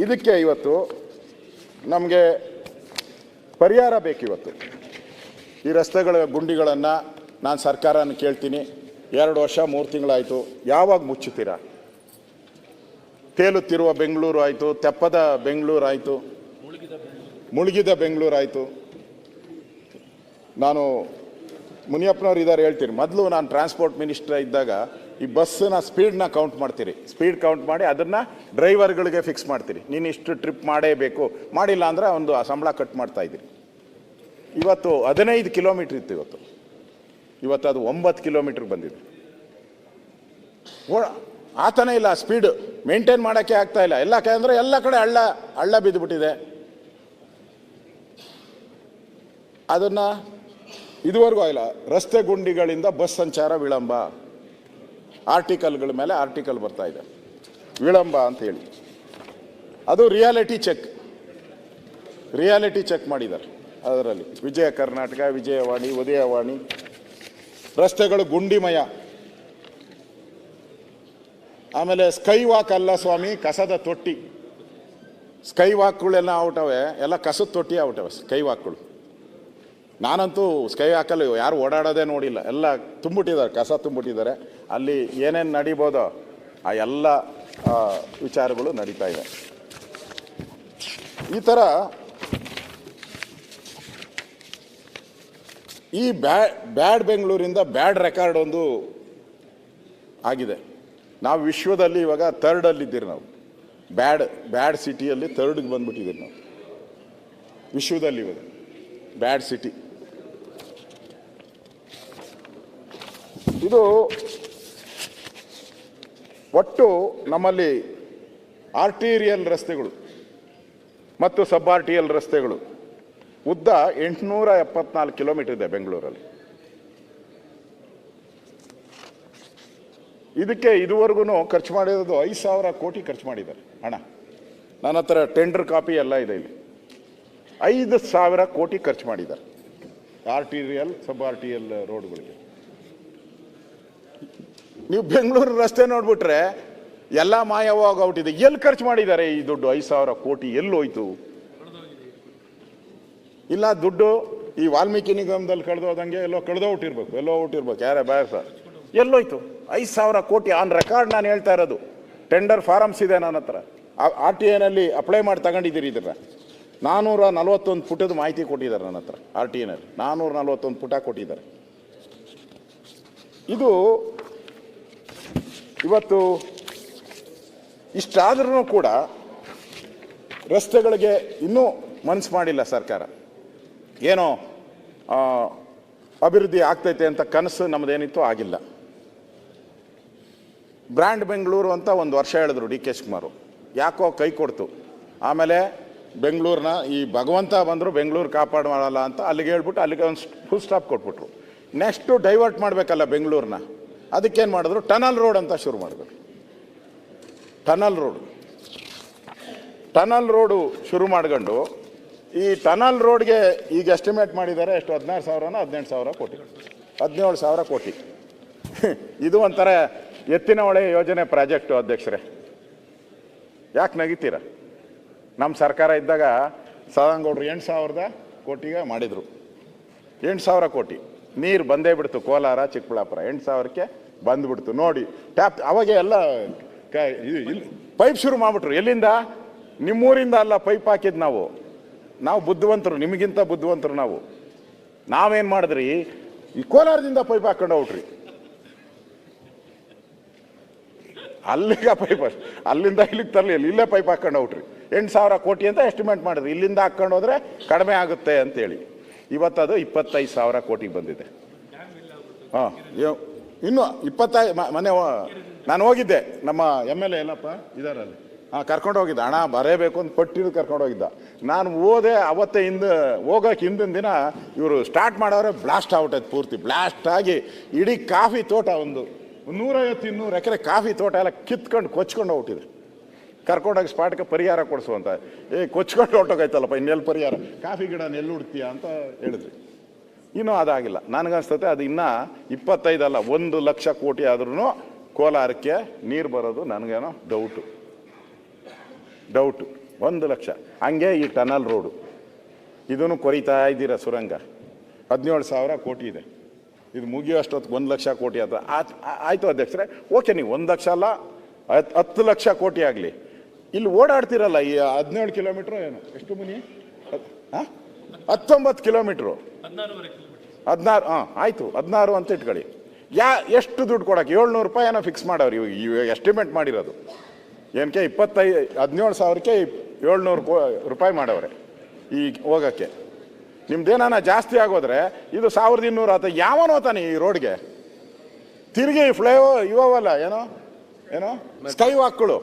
ಇದಕ್ಕೆ ಇವತ್ತು ನಮಗೆ ಪರಿಹಾರ ಬೇಕಿವತ್ತು. ಈ ರಸ್ತೆಗಳ ಗುಂಡಿಗಳನ್ನು ನಾನು ಸರ್ಕಾರನ ಕೇಳ್ತೀನಿ. 2 ವರ್ಷ 3 ತಿಂಗಳಾಯಿತು, ಯಾವಾಗ ಮುಚ್ಚುತ್ತೀರಾ? ತೇಲುತ್ತಿರುವ ಬೆಂಗಳೂರು ಆಯಿತು, ತೆಪ್ಪದ ಬೆಂಗಳೂರು ಆಯಿತು, ಮುಳುಗಿದ ಬೆಂಗಳೂರು ಆಯಿತು. ನಾನು ಮುನಿಯಪ್ಪನವ್ರು ಇದ್ದಾರೆ ಹೇಳ್ತೀನಿ. ಮೊದಲು ನಾನು ಟ್ರಾನ್ಸ್ಪೋರ್ಟ್ ಮಿನಿಸ್ಟರ್ ಇದ್ದಾಗ ಈ ಬಸ್ಸಿನ ಸ್ಪೀಡ್ನ ಕೌಂಟ್ ಮಾಡ್ತೀರಿ. ಸ್ಪೀಡ್ ಕೌಂಟ್ ಮಾಡಿ ಅದನ್ನು ಡ್ರೈವರ್ಗಳಿಗೆ ಫಿಕ್ಸ್ ಮಾಡ್ತೀರಿ. ನೀನು ಇಷ್ಟು ಟ್ರಿಪ್ ಮಾಡೇಬೇಕು, ಮಾಡಿಲ್ಲ ಅಂದರೆ ಒಂದು ಸಂಬಳ ಕಟ್ ಮಾಡ್ತಾಯಿದ್ದೀರಿ. ಇವತ್ತು 15 ಕಿಲೋಮೀಟ್ರ್ ಇತ್ತು, ಇವತ್ತು ಅದು 9 ಕಿಲೋಮೀಟ್ರ್ ಬಂದಿದೆ. ಆತನೇ ಇಲ್ಲ, ಸ್ಪೀಡ್ ಮೇಂಟೈನ್ ಮಾಡೋಕ್ಕೆ ಆಗ್ತಾ ಇಲ್ಲ. ಎಲ್ಲ ಅಂದರೆ ಎಲ್ಲ ಕಡೆ ಹಳ್ಳ ಬಿದ್ದುಬಿಟ್ಟಿದೆ. ಅದನ್ನು ಇದುವರೆಗೂ ಆಗಿಲ್ಲ. ರಸ್ತೆ ಗುಂಡಿಗಳಿಂದ ಬಸ್ ಸಂಚಾರ ವಿಳಂಬ, ಆರ್ಟಿಕಲ್ಗಳ ಮೇಲೆ ಆರ್ಟಿಕಲ್ ಬರ್ತಾ ಇದೆ, ವಿಳಂಬ ಅಂತ ಹೇಳಿ. ಅದು ರಿಯಾಲಿಟಿ ಚೆಕ್ ಮಾಡಿದ್ದಾರೆ. ಅದರಲ್ಲಿ ವಿಜಯ ಕರ್ನಾಟಕ, ವಿಜಯವಾಣಿ, ಉದಯವಾಣಿ, ರಸ್ತೆಗಳು ಗುಂಡಿಮಯ. ಆಮೇಲೆ ಸ್ಕೈ ವಾಕ್ ಅಲ್ಲ ಸ್ವಾಮಿ, ಕಸದ ತೊಟ್ಟಿ. ಸ್ಕೈ ವಾಕ್ಗಳೆಲ್ಲ ಔಟವೆ, ಎಲ್ಲ ಕಸದ ತೊಟ್ಟಿ ಔಟವೆ ಸ್ಕೈ ವಾಕ್ಗಳು. ನಾನಂತೂ ಸ್ಕೈ ವಾಕಲ್ಲಿ ಯಾರು ಓಡಾಡೋದೇ ನೋಡಿಲ್ಲ, ಎಲ್ಲ ತುಂಬಿಟ್ಟಿದ್ದಾರೆ, ಕಸ ತುಂಬಿಟ್ಟಿದ್ದಾರೆ. ಅಲ್ಲಿ ಏನೇನು ನಡಿಬೋದೋ ಆ ಎಲ್ಲ ವಿಚಾರಗಳು ನಡೀತಾ ಇದೆ. ಈ ಥರ ಈ ಬ್ಯಾಡ್ ಬೆಂಗಳೂರಿಂದ ಬ್ಯಾಡ್ ರೆಕಾರ್ಡ್ ಒಂದು ಆಗಿದೆ. ನಾವು ವಿಶ್ವದಲ್ಲಿ ಇವಾಗ 3rdಲ್ಲಿದ್ದೀರಿ. ನಾವು ಬ್ಯಾಡ್ ಸಿಟಿಯಲ್ಲಿ 3ರ್ಡ್ಗೆ ಬಂದ್ಬಿಟ್ಟಿದ್ದೀರಿ ನಾವು ವಿಶ್ವದಲ್ಲಿ. ಇವಾಗ ಬ್ಯಾಡ್ ಸಿಟಿ ಇದು. ಒಟ್ಟು ನಮ್ಮಲ್ಲಿ ಆರ್ಟೀರಿಯಲ್ ರಸ್ತೆಗಳು ಮತ್ತು ಸಬ್ ಆರ್ಟಿರಿಯಲ್ ರಸ್ತೆಗಳು ಉದ್ದ 874 ಕಿಲೋಮೀಟರ್ ಇದೆ ಬೆಂಗಳೂರಲ್ಲಿ. ಇದಕ್ಕೆ ಇದುವರೆಗೂ ಖರ್ಚು ಮಾಡಿರೋದು 5,000 ಕೋಟಿ ಖರ್ಚು ಮಾಡಿದ್ದಾರೆ ಹಣ. ನನ್ನ ಹತ್ರ ಟೆಂಡರ್ ಕಾಪಿ ಎಲ್ಲ ಇದೆ. ಇಲ್ಲಿ 5,000 ಕೋಟಿ ಖರ್ಚು ಮಾಡಿದ್ದಾರೆ ಆರ್ಟೀರಿಯಲ್ ಸಬ್ ಆರ್ಟಿರಿಯಲ್ ರೋಡ್ಗಳಿಗೆ. ನೀವು ಬೆಂಗಳೂರು ರಸ್ತೆ ನೋಡ್ಬಿಟ್ರೆ ಎಲ್ಲ ಮಾಯವಾಗೋಗ್ಬಿಟ್ಟಿದೆ. ಎಲ್ಲಿ ಖರ್ಚು ಮಾಡಿದ್ದಾರೆ ಈ ದುಡ್ಡು? 5,000 ಕೋಟಿ ಎಲ್ಲೋಯ್ತು? ಇಲ್ಲ, ದುಡ್ಡು ಈ ವಾಲ್ಮೀಕಿ ನಿಗಮದಲ್ಲಿ ಕಳೆದೋದಂಗೆ ಎಲ್ಲೋ ಕಳೆದೋಗ್ಬಿಟ್ಟಿರ್ಬೇಕು. ಯಾರೇ ಬಾಯ್ ಸರ್, ಎಲ್ಲೋಯ್ತು 5,000 ಕೋಟಿ ಆನ್ ರೆಕಾರ್ಡ್? ನಾನು ಹೇಳ್ತಾ ಇರೋದು ಟೆಂಡರ್ ಫಾರಮ್ಸ್ ಇದೆ ನನ್ನ ಹತ್ರ. RTIನಲ್ಲಿ ಅಪ್ಲೈ ಮಾಡಿ ತಗೊಂಡಿದ್ದೀರಿ. ಇದರ 441 ಪುಟದ ಮಾಹಿತಿ ಕೊಟ್ಟಿದ್ದಾರೆ ನನ್ನ ಹತ್ರ. RTIನಲ್ಲಿ 441 ಪುಟ ಕೊಟ್ಟಿದ್ದಾರೆ. ಇದು ಇವತ್ತು ಇಷ್ಟಾದ್ರೂ ಕೂಡ ರಸ್ತೆಗಳಿಗೆ ಇನ್ನೂ ಮನಸ್ಸು ಮಾಡಿಲ್ಲ ಸರ್ಕಾರ. ಏನೋ ಅಭಿವೃದ್ಧಿ ಆಗ್ತೈತೆ ಅಂತ ಕನಸು ನಮ್ಮದೇನಿತ್ತು, ಆಗಿಲ್ಲ. ಬ್ರ್ಯಾಂಡ್ ಬೆಂಗಳೂರು ಅಂತ ಒಂದು ವರ್ಷ ಹೇಳಿದ್ರು DK ಶಿವಕುಮಾರ್, ಯಾಕೋ ಕೈ ಕೊಡ್ತು. ಆಮೇಲೆ ಬೆಂಗಳೂರನ್ನ ಈ ಭಗವಂತ ಬಂದರು ಬೆಂಗಳೂರು ಕಾಪಾಡಲ್ಲ ಅಂತ ಅಲ್ಲಿಗೆ ಹೇಳ್ಬಿಟ್ಟು ಅಲ್ಲಿಗೆ ಒಂದು ಫುಲ್ ಸ್ಟಾಪ್ ಕೊಟ್ಬಿಟ್ರು. ನೆಕ್ಸ್ಟು ಡೈವರ್ಟ್ ಮಾಡಬೇಕಲ್ಲ ಬೆಂಗಳೂರನ್ನ, ಅದಕ್ಕೇನು ಮಾಡಿದ್ರು? ಟನಲ್ ರೋಡ್ ಅಂತ ಶುರು ಮಾಡಬೇಕು. ಟನಲ್ ರೋಡು ಶುರು ಮಾಡ್ಕೊಂಡು ಈ ಟನಲ್ ರೋಡ್ಗೆ ಈಗ ಎಸ್ಟಿಮೇಟ್ ಮಾಡಿದ್ದಾರೆ ಎಷ್ಟು? 16,000ನ 18,000 ಕೋಟಿ, 17,000 ಕೋಟಿ. ಇದು ಒಂಥರ ಎತ್ತಿನ ಹೊಳೆ ಯೋಜನೆ ಪ್ರಾಜೆಕ್ಟು. ಅಧ್ಯಕ್ಷರೇ, ಯಾಕೆ ನಗಿತೀರ? ನಮ್ಮ ಸರ್ಕಾರ ಇದ್ದಾಗ ಸದಾನಗೌಡರು 8,000 ಕೋಟಿಗೆ ಮಾಡಿದರು. 8,000 ಕೋಟಿ ನೀರು ಬಂದೇ ಬಿಡ್ತು. ಕೋಲಾರ ಚಿಕ್ಕಬಳ್ಳಾಪುರ 8,000ಕ್ಕೆ ಬಂದುಬಿಡ್ತು. ನೋಡಿ ಟ್ಯಾಪ್ ಅವಾಗೆ ಎಲ್ಲ ಪೈಪ್ ಶುರು ಮಾಡಿಬಿಟ್ರು. ಎಲ್ಲಿಂದ? ನಿಮ್ಮೂರಿಂದ ಅಲ್ಲ ಪೈಪ್ ಹಾಕಿದ್ದು ನಾವು ಬುದ್ಧಿವಂತರು, ನಿಮಗಿಂತ ಬುದ್ಧಿವಂತರು ನಾವು. ನಾವೇನು ಮಾಡಿದ್ರಿ? ಈ ಕೋಲಾರದಿಂದ ಪೈಪ್ ಹಾಕೊಂಡು ಹೋಗ್ರಿ. ಅಲ್ಲಿಗೆ ಪೈಪ್ ಅಲ್ಲಿಂದ ಇಲ್ಲಿಗೆ ತರಲಿ, ಇಲ್ಲೇ ಪೈಪ್ ಹಾಕೊಂಡು ಹೋಗ್ರಿ. 8,000 ಕೋಟಿ ಅಂತ ಎಸ್ಟಿಮೇಟ್ ಮಾಡಿದ್ರಿ. ಇಲ್ಲಿಂದ ಹಾಕೊಂಡು ಹೋದ್ರೆ ಕಡಿಮೆ ಆಗುತ್ತೆ ಅಂತೇಳಿ. ಇವತ್ತದು 25,000 ಕೋಟಿಗೆ ಬಂದಿದೆ. ಹಾಂ, ಇನ್ನು 25 ಮನೆ ನಾನು ಹೋಗಿದ್ದೆ. ನಮ್ಮ MLA ಎಲ್ಲಪ್ಪ ಇದಾರಲ್ಲಿ, ಕರ್ಕೊಂಡು ಹೋಗಿದ್ದ. ಹಣ ಬರೇಬೇಕು ಅಂತ ಪಟ್ಟಿದ್ದು ಕರ್ಕೊಂಡು ಹೋಗಿದ್ದ. ನಾನು ಹೋದೆ ಅವತ್ತೇ. ಹೋಗೋಕೆ ಹಿಂದಿನ ದಿನ ಇವರು ಸ್ಟಾರ್ಟ್ ಮಾಡೋರೆ ಬ್ಲಾಸ್ಟ್ ಆಗ್ಬಿಟ್ಟೈತೆ. ಪೂರ್ತಿ ಬ್ಲಾಸ್ಟ್ ಆಗಿ ಇಡೀ ಕಾಫಿ ತೋಟ, ಒಂದು 150-200 ಎಕರೆ ಕಾಫಿ ತೋಟ ಎಲ್ಲ ಕಿತ್ಕೊಂಡು ಕೊಚ್ಕೊಂಡು ಹೋಗ್ಬಿಟ್ಟಿದೆ. ಕರ್ಕೊಂಡೋಗಿ ಸ್ಪಾಟ್ಗೆ ಪರಿಹಾರ ಕೊಡಿಸು ಅಂತ. ಕೊಚ್ಕೊಂಡು ಹೊರಟೋಗೈತಲ್ಲಪ್ಪ, ಇನ್ನೆಲ್ಲಿ ಪರಿಹಾರ? ಕಾಫಿ ಗಿಡನ ಎಲ್ಲಿ ಹುಡ್ತೀಯ ಅಂತ ಹೇಳಿದ್ರಿ. ಇನ್ನೂ ಅದಾಗಿಲ್ಲ. ನನಗನ್ಸ್ತತೆ ಅದು ಇನ್ನೂ 25 ಅಲ್ಲ 1 ಲಕ್ಷ ಕೋಟಿ ಆದ್ರೂ ಕೋಲಾರಕ್ಕೆ ನೀರು ಬರೋದು ನನಗೇನೋ ಡೌಟು. ಡೌಟು 1 ಲಕ್ಷ. ಹಂಗೆ ಈ ಟನಲ್ ರೋಡು ಇದನ್ನು ಕೊರಿತಾ ಇದ್ದೀರಾ ಸುರಂಗ 17,000 ಕೋಟಿ ಇದೆ. ಇದು ಮುಗಿಯೋಷ್ಟೊತ್ತು 1 ಲಕ್ಷ ಕೋಟಿ ಅದು ಆಯಿತು ಅಧ್ಯಕ್ಷರೇ. ಓಕೆ, ನೀವು 1 ಲಕ್ಷ ಅಲ್ಲ 10 ಲಕ್ಷ ಕೋಟಿ ಆಗಲಿ. ಇಲ್ಲಿ ಓಡಾಡ್ತಿರಲ್ಲ ಈ 17 ಕಿಲೋಮೀಟ್ರು ಏನು ಎಷ್ಟು ಮುನಿ 19 ಕಿಲೋಮೀಟ್ರು 16 ಆಯಿತು 16 ಅಂತ ಇಟ್ಕೊಳ್ಳಿ. ಎಷ್ಟು ದುಡ್ಡು ಕೊಡೋಕೆ 700 ರೂಪಾಯಿ ಏನೋ ಫಿಕ್ಸ್ ಮಾಡವ್ರಿ ಇವಾಗ ಎಸ್ಟಿಮೇಟ್ ಮಾಡಿರೋದು. ಏನಕ್ಕೆ 17,000ಕ್ಕೆ 700 ರೂಪಾಯಿ ಮಾಡವ್ರೆ ಈ ಹೋಗೋಕ್ಕೆ. ನಿಮ್ದೇನಾನ ಜಾಸ್ತಿ ಆಗೋದ್ರೆ ಇದು 1,200 ಆತ ಯಾವನೋ ತಾನೆ ಈ ರೋಡ್ಗೆ ತಿರುಗಿ ಇವಲ್ಲ ಏನೋ ಸ್ಕೈ ವಾಕ್ಗಳು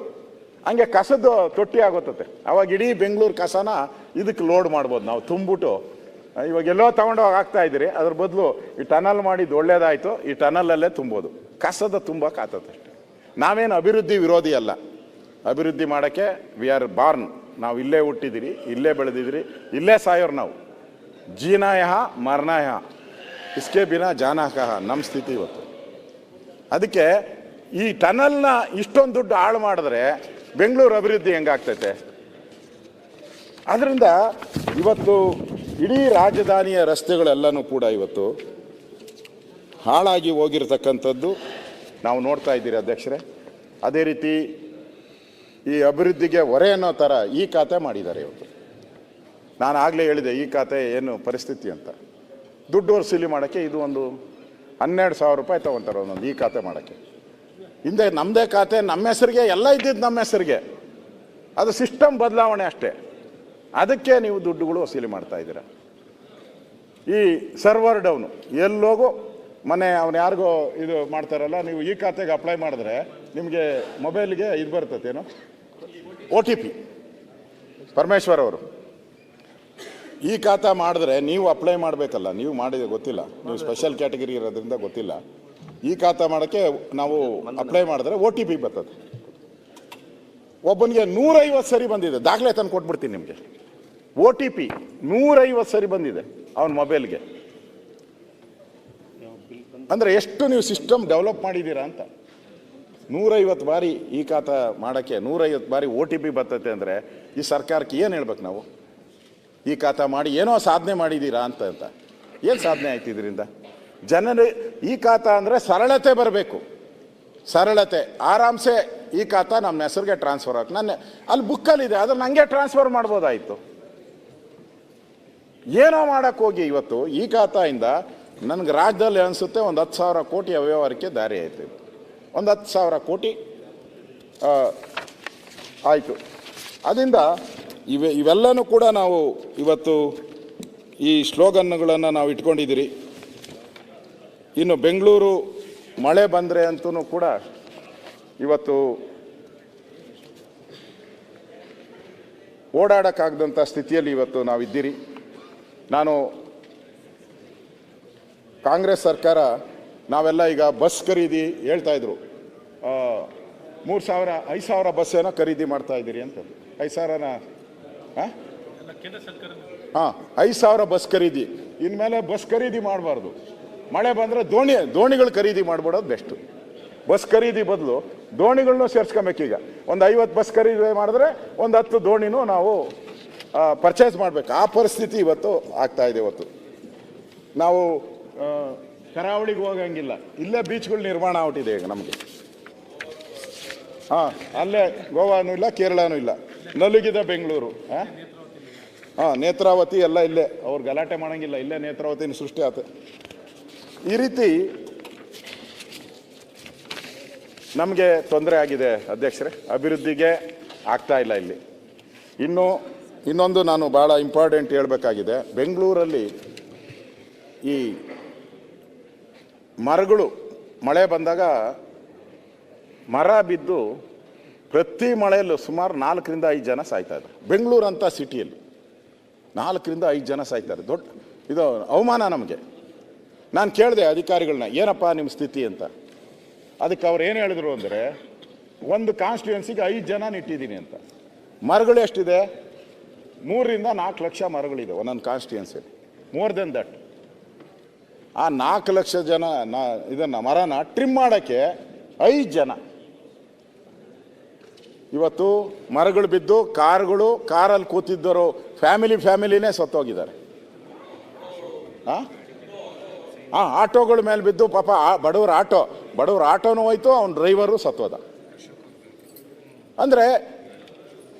ಹಂಗೆ ಕಸದ ತೊಟ್ಟಿ ಆಗೋತತೆ. ಅವಾಗ ಇಡೀ ಬೆಂಗಳೂರು ಕಸನ ಇದಕ್ಕೆ ಲೋಡ್ ಮಾಡ್ಬೋದು ನಾವು ತುಂಬಿಟ್ಟು. ಇವಾಗ ಎಲ್ಲೋ ತಗೊಂಡೋಗಿ ಆಗ್ತಾ ಇದ್ದೀರಿ, ಅದ್ರ ಬದಲು ಈ ಟನಲ್ ಮಾಡಿದ್ದು ಒಳ್ಳೇದಾಯಿತು. ಈ ಟನಲಲ್ಲೇ ತುಂಬೋದು, ಕಸದ ತುಂಬಕ್ಕೆ ಆತತೆ ಅಷ್ಟೆ. ನಾವೇನು ಅಭಿವೃದ್ಧಿ ವಿರೋಧಿ ಅಲ್ಲ. ಅಭಿವೃದ್ಧಿ ಮಾಡೋಕ್ಕೆ ವಿ ಆರ್ ಬಾರ್ನ್. ನಾವು ಇಲ್ಲೇ ಹುಟ್ಟಿದಿರಿ, ಇಲ್ಲೇ ಬೆಳೆದಿದ್ದೀರಿ, ಇಲ್ಲೇ ಸಾಯೋರು ನಾವು. ಜೀನಾಯ ಮರಣಾಯ ಇಸ್ಕೆ ಬಿನಾ ಜಾನಾ ಕಹ ನಮ್ಮ ಸ್ಥಿತಿ ಇವತ್ತು. ಅದಕ್ಕೆ ಈ ಟನಲ್ನ ಇಷ್ಟೊಂದು ದುಡ್ಡು ಹಾಳು ಮಾಡಿದ್ರೆ ಬೆಂಗಳೂರು ಅಭಿವೃದ್ಧಿ ಹೆಂಗಾಗ್ತೈತೆ? ಅದರಿಂದ ಇವತ್ತು ಇಡೀ ರಾಜಧಾನಿಯ ರಸ್ತೆಗಳೆಲ್ಲನೂ ಕೂಡ ಇವತ್ತು ಹಾಳಾಗಿ ಹೋಗಿರ್ತಕ್ಕಂಥದ್ದು ನಾವು ನೋಡ್ತಾ ಇದ್ದೀರಿ ಅಧ್ಯಕ್ಷರೇ. ಅದೇ ರೀತಿ ಈ ಅಭಿವೃದ್ಧಿಗೆ ಹೊರೆ ಅನ್ನೋ ಥರ ಈ ಖಾತೆ ಮಾಡಿದ್ದಾರೆ ಇವತ್ತು. ನಾನು ಆಗಲೇ ಹೇಳಿದೆ ಈ ಖಾತೆ ಏನು ಪರಿಸ್ಥಿತಿ ಅಂತ. ದುಡ್ಡು ವಸೂಲಿ ಮಾಡೋಕ್ಕೆ ಇದು ಒಂದು 12,000 ರೂಪಾಯಿ ತೊಗೊತಾರೆ ಒಂದೊಂದು ಈ ಖಾತೆ ಮಾಡೋಕ್ಕೆ. ಹಿಂದೆ ನಮ್ಮದೇ ಖಾತೆ ನಮ್ಮ ಹೆಸರಿಗೆ ಎಲ್ಲ ಇದ್ದಿದ್ದು ನಮ್ಮ ಹೆಸರಿಗೆ. ಅದು ಸಿಸ್ಟಮ್ ಬದಲಾವಣೆ ಅಷ್ಟೇ. ಅದಕ್ಕೆ ನೀವು ದುಡ್ಡುಗಳು ವಸೂಲಿ ಮಾಡ್ತಾ ಇದ್ದೀರ. ಈ ಸರ್ವರ್ ಡೌನು ಎಲ್ಲೋಗೋ ಮನೆ ಅವನು ಯಾರಿಗೋ ಇದು ಮಾಡ್ತಾರಲ್ಲ, ನೀವು ಈ ಖಾತೆಗೆ ಅಪ್ಲೈ ಮಾಡಿದ್ರೆ ನಿಮಗೆ ಮೊಬೈಲ್ಗೆ ಇದು ಬರ್ತದೇನೋ OTP. ಪರಮೇಶ್ವರ್ ಅವರು ಈ ಖಾತಾ ಮಾಡಿದ್ರೆ ನೀವು ಅಪ್ಲೈ ಮಾಡಬೇಕಲ್ಲ, ನೀವು ಮಾಡಿದ್ರೆ ಗೊತ್ತಿಲ್ಲ, ನೀವು ಸ್ಪೆಷಲ್ ಕ್ಯಾಟಗರಿ ಇರೋದ್ರಿಂದ ಗೊತ್ತಿಲ್ಲ. ಈ ಖಾತಾ ಮಾಡೋಕ್ಕೆ ನಾವು ಅಪ್ಲೈ ಮಾಡಿದ್ರೆ OTP ಬರ್ತದೆ. ಒಬ್ಬನಿಗೆ 150 ಸರಿ ಬಂದಿದೆ, ದಾಖಲೆ ತಂದು ಕೊಟ್ಬಿಡ್ತೀನಿ ನಿಮಗೆ. OTP 150 ಸರಿ ಬಂದಿದೆ ಅವನ ಮೊಬೈಲ್ಗೆ. ಅಂದರೆ ಎಷ್ಟು ನೀವು ಸಿಸ್ಟಮ್ ಡೆವಲಪ್ ಮಾಡಿದ್ದೀರಾ ಅಂತ. 150 ಬಾರಿ ಈ ಖಾತಾ ಮಾಡೋಕ್ಕೆ 150 ಬಾರಿ OTP ಬರ್ತೈತೆ ಅಂದರೆ ಈ ಸರ್ಕಾರಕ್ಕೆ ಏನು ಹೇಳ್ಬೇಕು ನಾವು? ಈ ಖಾತಾ ಮಾಡಿ ಏನೋ ಸಾಧನೆ ಮಾಡಿದ್ದೀರಾ ಅಂತ. ಏನು ಸಾಧನೆ ಆಯ್ತು ಇದರಿಂದ? ಜನರು ಈ ಖಾತಾ ಅಂದರೆ ಸರಳತೆ ಬರಬೇಕು. ಸರಳತೆ, ಆರಾಮ್ಸೆ ಈ ಖಾತಾ ನಮ್ಮ ಹೆಸರಿಗೆ ಟ್ರಾನ್ಸ್ಫರ್ ಆಗಿ ನನ್ನ ಅಲ್ಲಿ ಬುಕ್ಕಲ್ಲಿದೆ, ಅದನ್ನು ನನಗೆ ಟ್ರಾನ್ಸ್ಫರ್ ಮಾಡ್ಬೋದಾಯಿತು. ಏನೋ ಮಾಡೋಕ್ಕೆ ಹೋಗಿ ಇವತ್ತು ಈ ಖಾತಾಯಿಂದ ನನಗೆ ರಾಜ್ಯದಲ್ಲಿ ಅನಿಸುತ್ತೆ ಒಂದು 10,000 ಕೋಟಿ ಅವ್ಯವಹಾರಕ್ಕೆ ದಾರಿ ಆಯಿತು. ಒಂದು 10,000 ಕೋಟಿ ಆಯಿತು. ಅದರಿಂದ ಇವೆಲ್ಲನೂ ಕೂಡ ನಾವು ಇವತ್ತು ಈ ಸ್ಲೋಗನ್ಗಳನ್ನು ನಾವು ಇಟ್ಕೊಂಡಿದ್ದೀರಿ. ಇನ್ನು ಬೆಂಗಳೂರು ಮಳೆ ಬಂದರೆ ಅಂತೂ ಕೂಡ ಇವತ್ತು ಓಡಾಡೋಕ್ಕಾಗದಂಥ ಸ್ಥಿತಿಯಲ್ಲಿ ಇವತ್ತು ನಾವಿದ್ದೀರಿ. ನಾನು ಕಾಂಗ್ರೆಸ್ ಸರ್ಕಾರ ನಾವೆಲ್ಲ ಈಗ ಬಸ್ ಖರೀದಿ ಹೇಳ್ತಾಯಿದ್ರು, 5,000 ಬಸ್ ಏನೋ ಖರೀದಿ ಮಾಡ್ತಾ ಇದ್ದೀರಿ ಅಂತ. 5,000ನ 5,000 ಬಸ್ ಖರೀದಿ. ಇನ್ಮೇಲೆ ಬಸ್ ಖರೀದಿ ಮಾಡಬಾರ್ದು. ಮಳೆ ಬಂದರೆ ದೋಣಿಗಳು ಖರೀದಿ ಮಾಡ್ಬಿಡೋದು ಬೆಸ್ಟು. ಬಸ್ ಖರೀದಿ ಬದಲು ದೋಣಿಗಳನ್ನೂ ಸೇರಿಸ್ಕೊಬೇಕೀಗ. ಒಂದು 50 ಬಸ್ ಖರೀದಿ ಮಾಡಿದ್ರೆ ಒಂದು 10 ದೋಣಿನೂ ನಾವು ಪರ್ಚೇಸ್ ಮಾಡಬೇಕು. ಆ ಪರಿಸ್ಥಿತಿ ಇವತ್ತು ಆಗ್ತಾಯಿದೆ. ಇವತ್ತು ನಾವು ಕರಾವಳಿಗೆ ಹೋಗಂಗಿಲ್ಲ, ಇಲ್ಲೇ ಬೀಚ್ಗಳು ನಿರ್ಮಾಣ ಆಗ್ಬಿಟ್ಟಿದೆ ಈಗ ನಮಗೆ. ಅಲ್ಲೇ ಗೋವಾನೂ ಇಲ್ಲ, ಕೇರಳನೂ ಇಲ್ಲ, ನಲುಗಿದೆ ಬೆಂಗಳೂರು. ನೇತ್ರಾವತಿ ಎಲ್ಲ ಇಲ್ಲೇ, ಅವ್ರು ಗಲಾಟೆ ಮಾಡೋಂಗಿಲ್ಲ, ಇಲ್ಲೇ ನೇತ್ರಾವತಿನ ಸೃಷ್ಟಿ ಆತ. ಈ ರೀತಿ ನಮಗೆ ತೊಂದರೆ ಆಗಿದೆ ಅಧ್ಯಕ್ಷರೇ. ಅಭಿವೃದ್ಧಿಗೆ ಆಗ್ತಾ ಇಲ್ಲ ಇಲ್ಲಿ. ಇನ್ನೊಂದು ನಾನು ಭಾಳ ಇಂಪಾರ್ಟೆಂಟ್ ಹೇಳಬೇಕಾಗಿದೆ. ಬೆಂಗಳೂರಲ್ಲಿ ಈ ಮರಗಳು ಮಳೆ ಬಂದಾಗ ಮರ ಬಿದ್ದು ಪ್ರತಿ ಮಳೆಯಲ್ಲೂ ಸುಮಾರು 4ರಿಂದ 5 ಜನ ಸಾಯ್ತಾರೆ. ಬೆಂಗಳೂರು ಅಂತ ಸಿಟಿಯಲ್ಲಿ 4ರಿಂದ 5 ಜನ ಸಾಯ್ತಾರೆ. ಇದು ಅವಮಾನ ನಮಗೆ. ನಾನು ಕೇಳಿದೆ ಅಧಿಕಾರಿಗಳನ್ನ, ಏನಪ್ಪ ನಿಮ್ಮ ಸ್ಥಿತಿ ಅಂತ. ಅದಕ್ಕೆ ಅವ್ರು ಏನು ಹೇಳಿದ್ರು ಅಂದರೆ, ಒಂದು ಕಾನ್ಸ್ಟಿಟ್ಯೂನ್ಸಿಗೆ 5 ಜನ ಇಟ್ಟಿದ್ದೀನಿ ಅಂತ. ಮರಗಳು ಎಷ್ಟಿದೆ? 3ರಿಂದ 4 ಲಕ್ಷ ಮರಗಳಿದೆ ಒಂದೊಂದು ಕಾನ್ಸ್ಟಿಟ್ಯೂನ್ಸಿಯಲ್ಲಿ. More than that. ಆ 4 ಲಕ್ಷ ಜನ ಇದನ್ನು ಮರನ ಟ್ರಿಮ್ ಮಾಡೋಕ್ಕೆ 5 ಜನ. ಇವತ್ತು ಮರಗಳು ಬಿದ್ದು ಕಾರಲ್ಲಿ ಕೂತಿದ್ದವರು ಫ್ಯಾಮಿಲಿನೇ ಸತ್ತೋಗಿದ್ದಾರೆ. ಆಟೋಗಳ ಮೇಲೆ ಬಿದ್ದು ಪಾಪ ಬಡವ್ರ ಆಟೋನೂ ಹೋಯ್ತು, ಅವನ ಡ್ರೈವರು ಸತ್ತೋದ. ಅಂದರೆ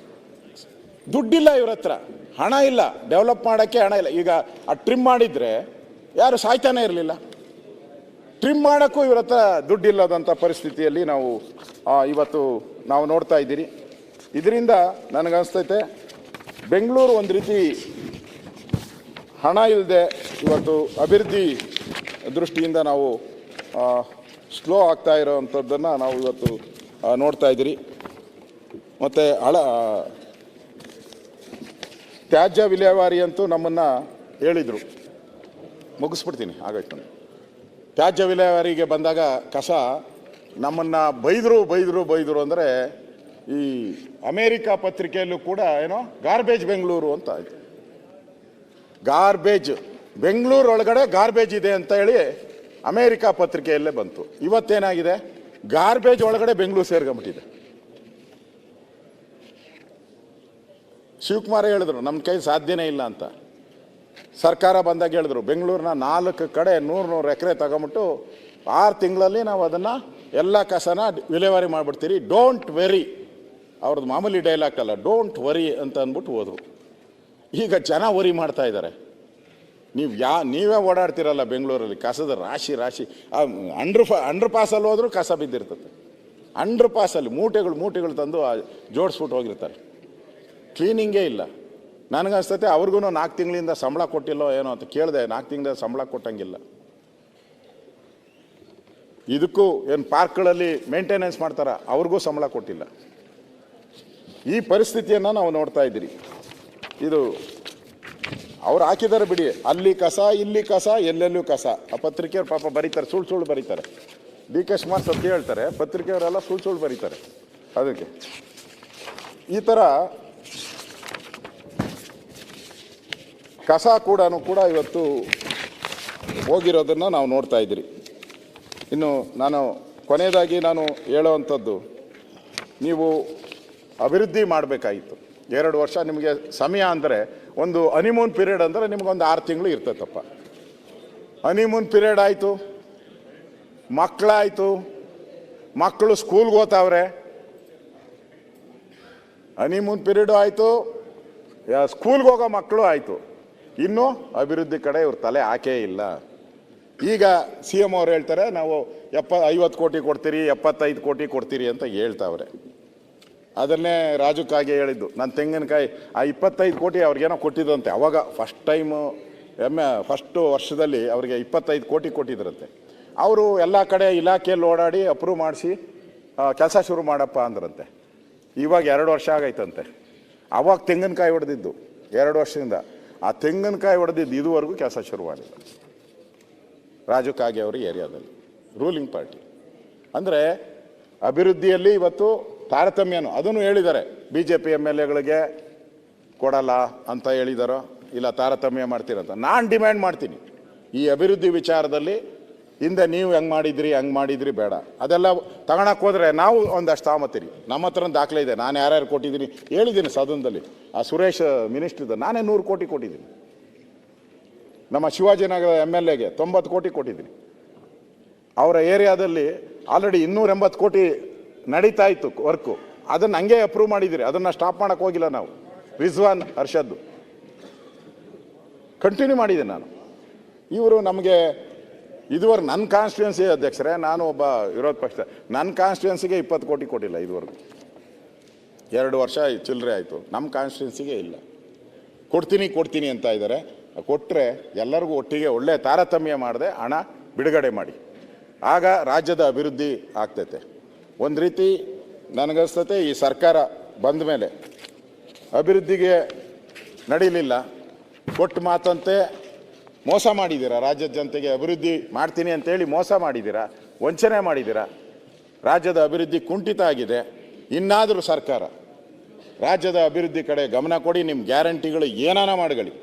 ದುಡ್ಡಿಲ್ಲ ಇವ್ರ ಹತ್ರ, ಹಣ ಇಲ್ಲ, ಡೆವಲಪ್ ಮಾಡೋಕ್ಕೆ ಹಣ ಇಲ್ಲ. ಈಗ ಆ ಟ್ರಿಮ್ ಮಾಡಿದರೆ ಯಾರು ಸಾಯ್ತಾನೆ ಇರಲಿಲ್ಲ. ಟ್ರಿಮ್ ಮಾಡೋಕ್ಕೂ ಇವ್ರ ಹತ್ರ ದುಡ್ಡಿಲ್ಲದಂಥ ಪರಿಸ್ಥಿತಿಯಲ್ಲಿ ಇವತ್ತು ನಾವು ನೋಡ್ತಾ ಇದ್ದೀರಿ. ಇದರಿಂದ ನನಗನ್ಸ್ತೈತೆ ಬೆಂಗಳೂರು ಒಂದು ರೀತಿ ಹಣ ಇಲ್ಲದೆ ಇವತ್ತು ಅಭಿವೃದ್ಧಿ ದೃಷ್ಟಿಯಿಂದ ನಾವು ಸ್ಲೋ ಆಗ್ತಾ ಇರೋವಂಥದ್ದನ್ನು ನಾವು ಇವತ್ತು ನೋಡ್ತಾ ಇದ್ದೀರಿ. ಮತ್ತು ತ್ಯಾಜ್ಯ ವಿಲೇವಾರಿ ಅಂತೂ ನಮ್ಮನ್ನು ಹೇಳಿದರು, ಮುಗಿಸ್ಬಿಡ್ತೀನಿ ಆಗಾಯ್ತು. ತ್ಯಾಜ್ಯ ವಿಲೇವಾರಿಗೆ ಬಂದಾಗ ಕಸ ನಮ್ಮನ್ನು ಬೈದರು ಅಂದರೆ ಈ ಅಮೇರಿಕಾ ಪತ್ರಿಕೆಯಲ್ಲೂ ಕೂಡ ಏನೋ ಗಾರ್ಬೇಜ್ ಬೆಂಗಳೂರು ಅಂತ ಆಯಿತು. ಗಾರ್ಬೇಜ್ ಬೆಂಗಳೂರು ಒಳಗಡೆ ಗಾರ್ಬೇಜ್ ಇದೆ ಅಂತ ಹೇಳಿ ಅಮೇರಿಕಾ ಪತ್ರಿಕೆಯಲ್ಲೇ ಬಂತು. ಇವತ್ತೇನಾಗಿದೆ, ಗಾರ್ಬೇಜ್ ಒಳಗಡೆ ಬೆಂಗಳೂರು ಸೇರ್ಕೊಂಬಿಟ್ಟಿದೆ. ಶಿವಕುಮಾರ್ ಹೇಳಿದ್ರು ನಮ್ಮ ಕೈ ಸಾಧ್ಯನೇ ಇಲ್ಲ ಅಂತ. ಸರ್ಕಾರ ಬಂದಾಗ ಹೇಳಿದ್ರು ಬೆಂಗಳೂರಿನ 4 ಕಡೆ 100 ಎಕರೆ ತಗೊಂಬಿಟ್ಟು 6 ತಿಂಗಳಲ್ಲಿ ನಾವು ಅದನ್ನು ಎಲ್ಲ ಕಸನ ವಿಲೇವಾರಿ ಮಾಡಿಬಿಡ್ತೀರಿ, ಡೋಂಟ್ ವೆರಿ. ಅವ್ರದ್ದು ಮಾಮೂಲಿ ಡೈಲಾಗ್ ಅಲ್ಲ, ಡೋಂಟ್ ವರಿ ಅಂತ ಅಂದ್ಬಿಟ್ಟು ಹೋದರು. ಈಗ ಜನ ವರಿ ಮಾಡ್ತಾ ಇದ್ದಾರೆ. ನೀವೇ ಓಡಾಡ್ತಿರಲ್ಲ ಬೆಂಗಳೂರಲ್ಲಿ, ಕಸದ ರಾಶಿ ಅಂಡರ್ ಪಾಸಲ್ಲಿ ಹೋದರೂ ಕಸ ಬಿದ್ದಿರ್ತದೆ. ಅಂಡರ್ ಪಾಸಲ್ಲಿ ಮೂಟೆಗಳು ತಂದು ಜೋಡಿಸ್ಬಿಟ್ಟು ಹೋಗಿರ್ತಾರೆ. ಕ್ಲೀನಿಂಗೇ ಇಲ್ಲ. ನನಗನ್ಸ್ತೈತೆ ಅವ್ರಿಗೂ 4 ತಿಂಗಳಿಂದ ಸಂಬಳ ಕೊಟ್ಟಿಲ್ಲೋ ಏನೋ ಅಂತ ಕೇಳಿದೆ. 4 ತಿಂಗಳಿಂದ ಸಂಬಳ ಕೊಟ್ಟಂಗಿಲ್ಲ. ಇದಕ್ಕೂ ಏನು ಪಾರ್ಕ್ಗಳಲ್ಲಿ ಮೇಂಟೆನೆನ್ಸ್ ಮಾಡ್ತಾರ, ಅವ್ರಿಗೂ ಸಂಬಳ ಕೊಟ್ಟಿಲ್ಲ. ಈ ಪರಿಸ್ಥಿತಿಯನ್ನು ನಾವು ನೋಡ್ತಾ ಇದ್ದೀರಿ. ಇದು ಅವ್ರು ಹಾಕಿದ್ದಾರೆ ಬಿಡಿ, ಅಲ್ಲಿ ಕಸ ಇಲ್ಲಿ ಕಸ ಎಲ್ಲೆಲ್ಲೂ ಕಸ. ಆ ಪತ್ರಿಕೆಯವ್ರು ಪಾಪ ಬರೀತಾರೆ, ಸುಳ್ಳು ಬರೀತಾರೆ. DK ಶಿವಕುಮಾರ್ ಸತ್ಯ ಹೇಳ್ತಾರೆ, ಪತ್ರಿಕೆಯವರೆಲ್ಲ ಸುಳ್ಳು ಬರೀತಾರೆ. ಅದಕ್ಕೆ ಈ ಥರ ಕಸ ಕೂಡ ಇವತ್ತು ಹೋಗಿರೋದನ್ನು ನಾವು ನೋಡ್ತಾ ಇದ್ದೀರಿ. ಇನ್ನು ಕೊನೆಯದಾಗಿ ನಾನು ಹೇಳೋವಂಥದ್ದು, ನೀವು ಅಭಿವೃದ್ಧಿ ಮಾಡಬೇಕಾಗಿತ್ತು. 2 ವರ್ಷ ನಿಮಗೆ ಸಮಯ ಅಂದರೆ, ಒಂದು ಹನಿಮೂನ್ ಪೀರಿಯಡ್ ಅಂದರೆ ನಿಮಗೊಂದು 6 ತಿಂಗಳು ಇರ್ತೈತಪ್ಪ. ಹನಿಮೂನ್ ಪೀರಿಯಡ್ ಆಯಿತು, ಮಕ್ಕಳು ಸ್ಕೂಲ್ಗೆ ಹೋಗ್ತಾವ್ರೆ. ಹನಿಮೂನ್ ಪೀರಿಯಡು ಆಯಿತು, ಸ್ಕೂಲ್ಗೆ ಹೋಗೋ ಮಕ್ಕಳು ಆಯಿತು. ಇನ್ನೂ ಅಭಿವೃದ್ಧಿ ಕಡೆ ಇವ್ರ ತಲೆ ಹಾಕೇ ಇಲ್ಲ. ಈಗ CM ಅವ್ರು ಹೇಳ್ತಾರೆ ನಾವು 50 ಕೋಟಿ ಕೊಡ್ತೀರಿ, 75 ಕೋಟಿ ಕೊಡ್ತೀರಿ ಅಂತ ಹೇಳ್ತಾವ್ರೆ. ಅದನ್ನೇ ರಾಜುಕಾಗೆ ಹೇಳಿದ್ದು, ನಾನು ತೆಂಗಿನಕಾಯಿ 25 ಕೋಟಿ ಅವ್ರಿಗೇನೋ ಕೊಟ್ಟಿದ್ದಂತೆ. ಅವಾಗ ಫಸ್ಟ್ ವರ್ಷದಲ್ಲಿ ಅವ್ರಿಗೆ 25 ಕೋಟಿ ಕೊಟ್ಟಿದ್ರಂತೆ. ಅವರು ಎಲ್ಲ ಕಡೆ ಇಲಾಖೆಯಲ್ಲಿ ಓಡಾಡಿ ಅಪ್ರೂವ್ ಮಾಡಿಸಿ ಕೆಲಸ ಶುರು ಮಾಡಪ್ಪ ಅಂದ್ರಂತೆ. ಇವಾಗ 2 ವರ್ಷ ಆಗೈತಂತೆ. ಅವಾಗ ತೆಂಗಿನಕಾಯಿ ಹೊಡೆದಿದ್ದು 2 ವರ್ಷದಿಂದ. ಆ ತೆಂಗಿನಕಾಯಿ ಹೊಡೆದಿದ್ದು ಇದುವರೆಗೂ ಕೆಲಸ ಶುರು ಮಾಡಿಲ್ಲ ರಾಜು ಕಾಗೆ ಅವರ ಏರಿಯಾದಲ್ಲಿ, ರೂಲಿಂಗ್ ಪಾರ್ಟಿ. ಅಂದರೆ ಅಭಿವೃದ್ಧಿಯಲ್ಲಿ ಇವತ್ತು ತಾರತಮ್ಯನು ಅದನ್ನು ಹೇಳಿದ್ದಾರೆ. BJP MLAಗಳಿಗೆ ಕೊಡಲ್ಲ ಅಂತ ಹೇಳಿದಾರೋ, ಇಲ್ಲ ತಾರತಮ್ಯ ಮಾಡ್ತೀರಂತ. ನಾನು ಡಿಮ್ಯಾಂಡ್ ಮಾಡ್ತೀನಿ, ಈ ಅಭಿವೃದ್ಧಿ ವಿಚಾರದಲ್ಲಿ ಹಿಂದೆ ನೀವು ಹಂಗೆ ಮಾಡಿದ್ರಿ ಬೇಡ. ಅದೆಲ್ಲ ತಗೊಳಕ್ಕೆ ಹೋದರೆ ನಾವು ಒಂದಷ್ಟು ತಾಮತ್ತೀರಿ. ನಮ್ಮ ಹತ್ರ ದಾಖಲೆ ಇದೆ, ನಾನು ಯಾರ್ಯಾರು ಕೊಟ್ಟಿದ್ದೀನಿ ಹೇಳಿದ್ದೀನಿ ಸದನದಲ್ಲಿ. ಆ ಸುರೇಶ್ ಮಿನಿಸ್ಟ್ರಿದ ನಾನೇ 100 ಕೋಟಿ ಕೊಟ್ಟಿದ್ದೀನಿ. ನಮ್ಮ ಶಿವಾಜಿನಗರ MLAಗೆ 90 ಕೋಟಿ ಕೊಟ್ಟಿದ್ದೀನಿ. ಅವರ ಏರಿಯಾದಲ್ಲಿ ಆಲ್ರೆಡಿ 280 ಕೋಟಿ ನಡೀತಾ ಇತ್ತು ವರ್ಕು. ಅದನ್ನು ಹಂಗೆ ಅಪ್ರೂವ್ ಮಾಡಿದ್ದೀರಿ, ಅದನ್ನು ಸ್ಟಾಪ್ ಮಾಡೋಕ್ಕೆ ಹೋಗಿಲ್ಲ ನಾವು. ರಿಜ್ವಾನ್ ಅರ್ಷದ್ದು ಕಂಟಿನ್ಯೂ ಮಾಡಿದ್ದೀನಿ ನಾನು. ಇವರು ನಮಗೆ ಇದುವರೆಗೆ ನನ್ನ ಕಾನ್ಸ್ಟಿಟ್ಯೂನ್ಸಿ ಅಧ್ಯಕ್ಷರೇ, ನಾನು ಒಬ್ಬ ವಿರೋಧ ಪಕ್ಷ, ನನ್ನ ಕಾನ್ಸ್ಟಿಟ್ಯೂನ್ಸಿಗೆ 20 ಕೋಟಿ ಕೊಟ್ಟಿಲ್ಲ ಇದುವರೆಗೂ. 2 ವರ್ಷ ಚಿಲ್ಲರೆ ಆಯಿತು, ನಮ್ಮ ಕಾನ್ಸ್ಟಿಟ್ಯೂನ್ಸಿಗೆ ಇಲ್ಲ. ಕೊಡ್ತೀನಿ ಅಂತ ಇದ್ದಾರೆ. ಕೊಟ್ಟರೆ ಎಲ್ಲರಿಗೂ ಒಟ್ಟಿಗೆ ಒಳ್ಳೆ ತಾರತಮ್ಯ ಮಾಡದೆ ಹಣ ಬಿಡುಗಡೆ ಮಾಡಿ, ಆಗ ರಾಜ್ಯದ ಅಭಿವೃದ್ಧಿ ಆಗ್ತೈತೆ. ಒಂದು ರೀತಿ ನನಗನ್ಸ್ತತೆ ಈ ಸರ್ಕಾರ ಬಂದ ಮೇಲೆ ಅಭಿವೃದ್ಧಿಗೆ ನಡೀಲಿಲ್ಲ. ಕೊಟ್ಟು ಮಾತಂತೆ ಮೋಸ ಮಾಡಿದ್ದೀರಾ ರಾಜ್ಯದ ಜನತೆಗೆ. ಅಭಿವೃದ್ಧಿ ಮಾಡ್ತೀನಿ ಅಂತೇಳಿ ಮೋಸ ಮಾಡಿದ್ದೀರಾ, ವಂಚನೆ ಮಾಡಿದ್ದೀರಾ. ರಾಜ್ಯದ ಅಭಿವೃದ್ಧಿ ಕುಂಠಿತ ಆಗಿದೆ. ಇನ್ನಾದರೂ ಸರ್ಕಾರ ರಾಜ್ಯದ ಅಭಿವೃದ್ಧಿ ಕಡೆ ಗಮನ ಕೊಡಿ. ನಿಮ್ಮ ಗ್ಯಾರಂಟಿಗಳು ಏನಾನ ಮಾಡಲಿ,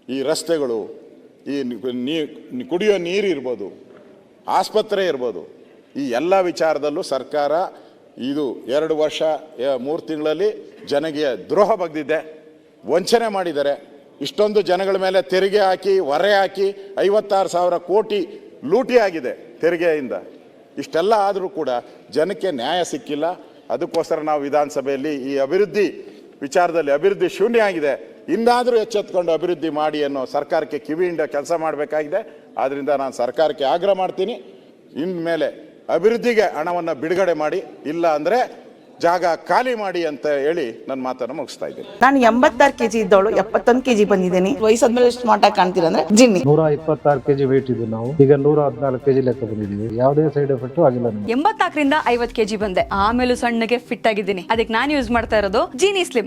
ಈ ರಸ್ತೆಗಳು, ಈ ಕುಡಿಯೋ ನೀರು ಇರ್ಬೋದು, ಆಸ್ಪತ್ರೆ ಇರ್ಬೋದು, ಈ ಎಲ್ಲ ವಿಚಾರದಲ್ಲೂ ಸರ್ಕಾರ ಇದು 2 ವರ್ಷ 3 ತಿಂಗಳಲ್ಲಿ ಜನಗೆ ದ್ರೋಹ ಬಗ್ದಿದೆ, ವಂಚನೆ ಮಾಡಿದ್ದಾರೆ. ಇಷ್ಟೊಂದು ಜನಗಳ ಮೇಲೆ ತೆರಿಗೆ ಹಾಕಿ ಹೊರೆ ಹಾಕಿ 56,000 ಕೋಟಿ ಲೂಟಿ ಆಗಿದೆ ತೆರಿಗೆಯಿಂದ. ಇಷ್ಟೆಲ್ಲ ಆದರೂ ಕೂಡ ಜನಕ್ಕೆ ನ್ಯಾಯ ಸಿಕ್ಕಿಲ್ಲ. ಅದಕ್ಕೋಸ್ಕರ ನಾವು ವಿಧಾನಸಭೆಯಲ್ಲಿ ಈ ಅಭಿವೃದ್ಧಿ ವಿಚಾರದಲ್ಲಿ ಅಭಿವೃದ್ಧಿ ಶೂನ್ಯ ಆಗಿದೆ, ಇನ್ನಾದರೂ ಎಚ್ಚೆತ್ಕೊಂಡು ಅಭಿವೃದ್ಧಿ ಮಾಡಿ ಅನ್ನೋ ಸರ್ಕಾರಕ್ಕೆ ಕಿವಿಯಿಂದ ಕೆಲಸ ಮಾಡಬೇಕಾಗಿದೆ. ಆದ್ದರಿಂದ ನಾನು ಸರ್ಕಾರಕ್ಕೆ ಆಗ್ರಹ ಮಾಡ್ತೀನಿ, ಇನ್ಮೇಲೆ ಅಭಿವೃದ್ಧಿಗೆ ಹಣವನ್ನು ಬಿಡುಗಡೆ ಮಾಡಿ, ಇಲ್ಲ ಅಂದರೆ ಜಾಗ ಖಾಲಿ ಮಾಡಿ ಅಂತ ಹೇಳಿ ನನ್ನ ಮಾತನ್ನು ಮುಗಿಸ್ತಾ ಇದ್ದೀನಿ. ನಾನು 86 kg ಇದ್ದವಳು 71 kg ಬಂದಿದ್ದೀನಿ. ವಯಸ್ಸಾದ್ಮೇಲೆ ಸ್ಮಾರ್ಟ್ ಆಗಿ ಕಾಣ್ತೀರಾ ಅಂದ್ರೆ ಜಿನ್ನಿ. 126 kg ವೇಟ್ ಇದ್ದು ನಾವು ಈಗ 114 kg ಲೆಕ್ಕ ಬಂದಿದ್ದೀವಿ. ಯಾವುದೇ ಸೈಡ್ ಎಫೆಕ್ಟ್ ಆಗಿಲ್ಲ ನಮಗೆ. 84ರಿಂದ 50 kg ಬಂದೆ, ಆಮೇಲೆ ಸಣ್ಣಗೆ ಫಿಟ್ ಆಗಿದ್ದೀನಿ. ಅದಕ್ಕೆ ನಾನು ಯೂಸ್ ಮಾಡ್ತಾ ಇರೋದು ಜೀನಿ ಸ್ಲಿಮ್.